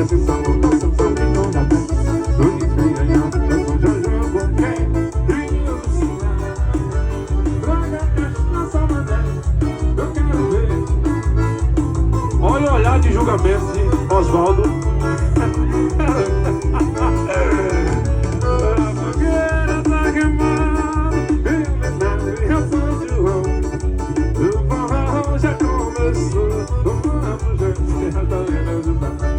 desce, só o nosso caminho da pé. O que tem ganhado, eu vou jogar com quem? Rio do Sinal. Droga, cacho na sua maneira, eu quero ver. Olha o olhar de julgamento de Osvaldo. A fogueira tá queimando, iluminado em São João. O forró já começou, o vamos já está lendo.